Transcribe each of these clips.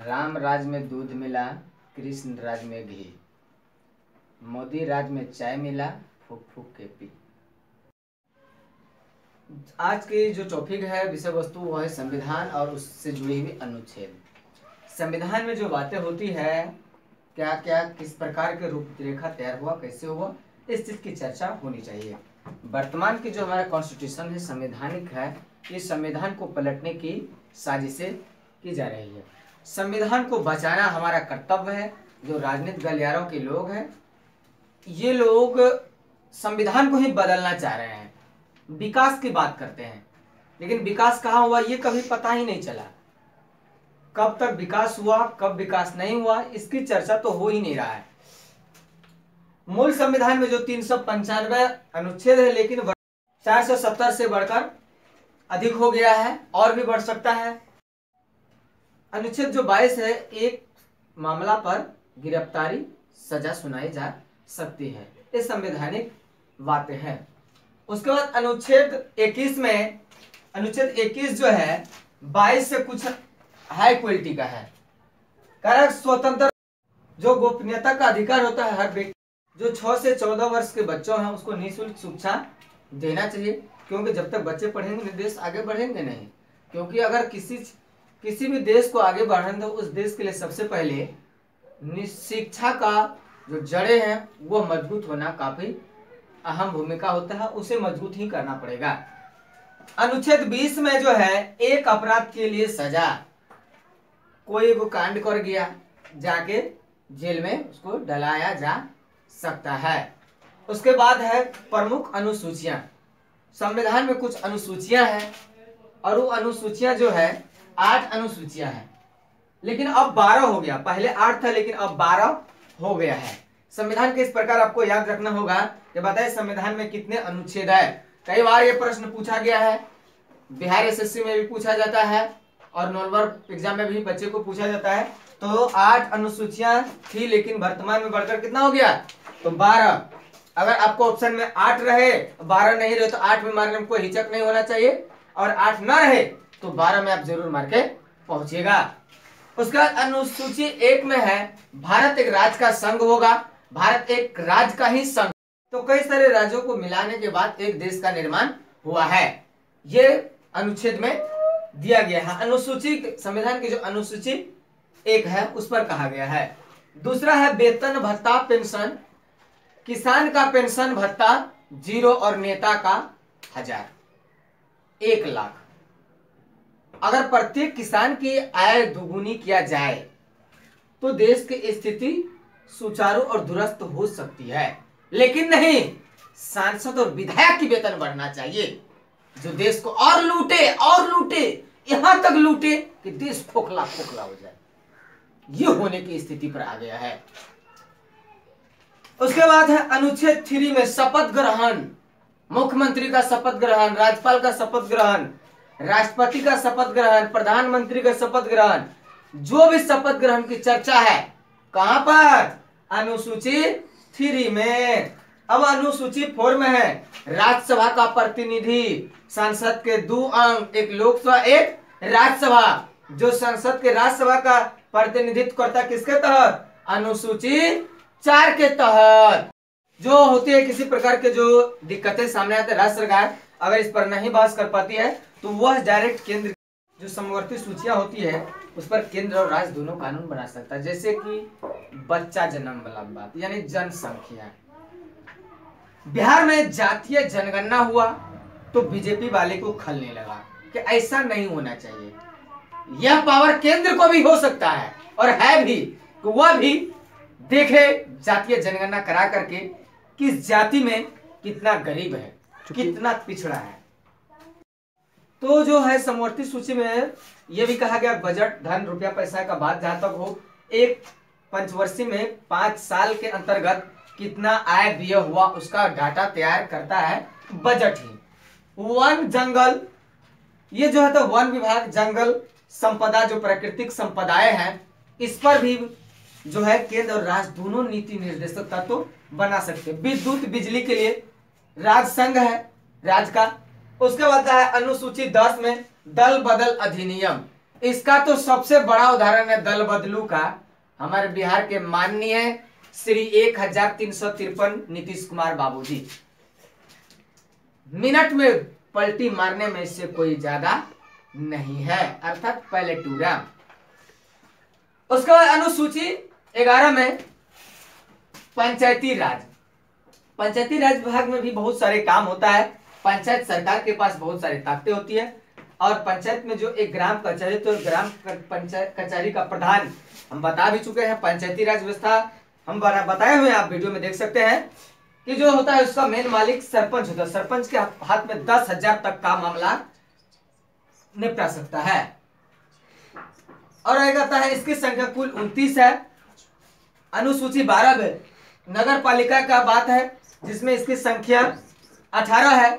राम राज में दूध मिला, कृष्ण राज में घी, मोदी राज में चाय मिला, फूक फूक के पी। आज की जो टॉपिक है, विषय वस्तु, वो है संविधान और उससे जुड़ी हुई अनुच्छेद। संविधान में जो बातें होती है, क्या क्या किस प्रकार के रूपरेखा तैयार हुआ, कैसे हुआ, इस चीज की चर्चा होनी चाहिए। वर्तमान की जो हमारा कॉन्स्टिट्यूशन है, संवैधानिक है, इस संविधान को पलटने की साजिशें की जा रही है। संविधान को बचाना हमारा कर्तव्य है। जो राजनीतिक गलियारों के लोग हैं, ये लोग संविधान को ही बदलना चाह रहे हैं, विकास की बात करते हैं, लेकिन विकास कहाँ हुआ ये कभी पता ही नहीं चला। कब तक विकास हुआ, कब विकास नहीं हुआ, इसकी चर्चा तो हो ही नहीं रहा है। मूल संविधान में जो 395 अनुच्छेद है, लेकिन 470 से बढ़कर अधिक हो गया है और भी बढ़ सकता है। अनुच्छेद जो 22 है, एक मामला पर गिरफ्तारी सजा सुनाई जा सकती है। ये संवैधानिक बातें हैं। उसके बाद अनुच्छेद 21 में, अनुच्छेद 21 जो है 22 से कुछ हाई क्वालिटी का है। कारण स्वतंत्र जो गोपनीयता का अधिकार होता है हर व्यक्ति, जो 6 से 14 वर्ष के बच्चों हैं उसको निःशुल्क शिक्षा देना चाहिए, क्योंकि जब तक बच्चे पढ़ेंगे देश आगे बढ़ेंगे नहीं। क्योंकि अगर किसी भी देश को आगे बढ़ाना तो उस देश के लिए सबसे पहले शिक्षा का जो जड़ें हैं वो मजबूत होना काफी अहम भूमिका होता है, उसे मजबूत ही करना पड़ेगा। अनुच्छेद 20 में जो है, एक अपराध के लिए सजा, कोई वो कांड कर गया जाके जेल में उसको डलाया जा सकता है। उसके बाद है प्रमुख अनुसूचियां। संविधान में कुछ अनुसूचियां हैं और वो अनुसूचियां जो है 8 अनुसूचियां हैं, लेकिन अब 12 हो गया। पहले 8 था लेकिन अब 12 हो गया है। संविधान के इस प्रकार आपको याद रखना होगा कि बताइए संविधान में कितने अनुच्छेद है। कई बार ये प्रश्न पूछा गया है, बिहार एसएससी में भी पूछा जाता है और नवंबर एग्जाम में भी बच्चे को पूछा जाता है। तो 8 अनुसूचियां थी, लेकिन वर्तमान में बढ़कर कितना हो गया, तो 12। अगर आपको ऑप्शन में 8 रहे, 12 नहीं रहे, तो 8 में मारने में कोई हिचक नहीं होना चाहिए, और 8 न रहे तो 12 में आप जरूर मार के पहुंचिएगा। उसके बाद अनुसूची 1 में है, भारत एक राज्य का संघ होगा, भारत एक राज्य का ही संघ। तो कई सारे राज्यों को मिलाने के बाद एक देश का निर्माण हुआ है, ये अनुच्छेद में दिया गया है। अनुसूची, संविधान की जो अनुसूची 1 है उस पर कहा गया है। दूसरा है वेतन भत्ता पेंशन। किसान का पेंशन भत्ता 0 और नेता का 1000, 1 लाख। अगर प्रत्येक किसान की आय दुगुनी किया जाए तो देश की स्थिति सुचारू और दुरुस्त हो सकती है, लेकिन नहीं, सांसद और विधायक की वेतन बढ़ना चाहिए, जो देश को और लूटे और लूटे, यहां तक लूटे कि देश खोखला खोखला हो जाए। ये होने की स्थिति पर आ गया है। उसके बाद है अनुच्छेद 3 में शपथ ग्रहण। मुख्यमंत्री का शपथ ग्रहण, राज्यपाल का शपथ ग्रहण, राष्ट्रपति का शपथ ग्रहण, प्रधानमंत्री का शपथ ग्रहण, जो भी शपथ ग्रहण की चर्चा है कहां पर, अनुसूची 3 में। अब अनुसूची 4 में है, राज्यसभा का प्रतिनिधि, संसद के 2 अंग, एक लोकसभा एक राज्यसभा। जो संसद के राज्यसभा का प्रतिनिधित्व करता किसके तहत, अनुसूची 4 के तहत। जो होती है किसी प्रकार के जो दिक्कतें सामने आते हैं, राज्य सरकार अगर इस पर नहीं बहस कर पाती है तो वह डायरेक्ट केंद्र, जो समवर्ती सूचियां होती है उस पर केंद्र और राज्य दोनों कानून बना सकता है। जैसे कि बच्चा जन्म वाला बात, यानी जनसंख्या। बिहार में जातीय जनगणना हुआ तो बीजेपी वाले को खलने लगा कि ऐसा नहीं होना चाहिए। यह पावर केंद्र को भी हो सकता है और है भी, कि वह भी देखे जातीय जनगणना करा करके किस जाति में कितना गरीब है, कितना पिछड़ा है। तो जो है समवर्ती सूची में यह भी कहा गया, बजट धन रुपया पैसा का बात जहां तक हो, एक पंचवर्षीय में 5 साल के अंतर्गत कितना आय व्यय हुआ उसका डाटा तैयार करता है बजट ही। वन जंगल, ये जो है तो वन विभाग, जंगल संपदा, जो प्राकृतिक संपदाएं हैं, इस पर भी जो है केंद्र और राज्य दोनों नीति निर्देशक तत्व बना सकते हैं। विद्युत बिजली के लिए राज्य संघ है राज्य का। उसके बाद है अनुसूची 10 में दल बदल अधिनियम। इसका तो सबसे बड़ा उदाहरण है दल बदलू का, हमारे बिहार के माननीय श्री 1353 नीतीश कुमार बाबूजी। मिनट में पलटी मारने में इससे कोई ज्यादा नहीं है, अर्थात पैलेटूरा। उसके बाद अनुसूची 11 में पंचायती राज। पंचायती राज विभाग में भी बहुत सारे काम होता है। पंचायत सरकार के पास बहुत सारी ताकतें होती है और पंचायत में जो एक ग्राम कचहरी, तो ग्राम पंचायत कचहरी का प्रधान हम बता भी चुके हैं। पंचायती राज व्यवस्था हम बताए हुए हैं, आप वीडियो में देख सकते हैं कि जो होता है उसका मेन मालिक सरपंच होता है। सरपंच के हाथ में 10,000 तक का मामला निपटा सकता है। और रह जाता है इसकी संख्या कुल 29 है। अनुसूची 12 में नगर पालिका का बात है जिसमें इसकी संख्या 18 है।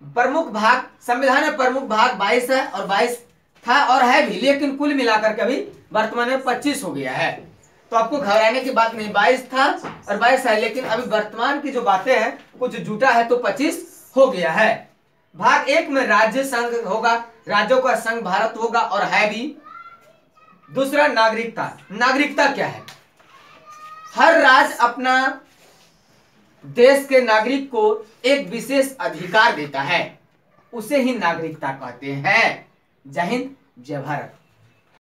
प्रमुख भाग, संविधान में प्रमुख भाग 22 है और 22 था और है भी, लेकिन कुल मिलाकर के अभी वर्तमान में 25 हो गया है। तो आपको घबराने की बात नहीं, 22 था और 22 है, लेकिन अभी वर्तमान की जो बातें हैं कुछ जुटा है तो 25 हो गया है। भाग 1 में राज्य संघ होगा, राज्यों का संघ भारत होगा और है भी। दूसरा नागरिकता। नागरिकता क्या है? हर राज्य अपना देश के नागरिक को एक विशेष अधिकार देता है, उसे ही नागरिकता कहते हैं। जय हिंद, जय भारत।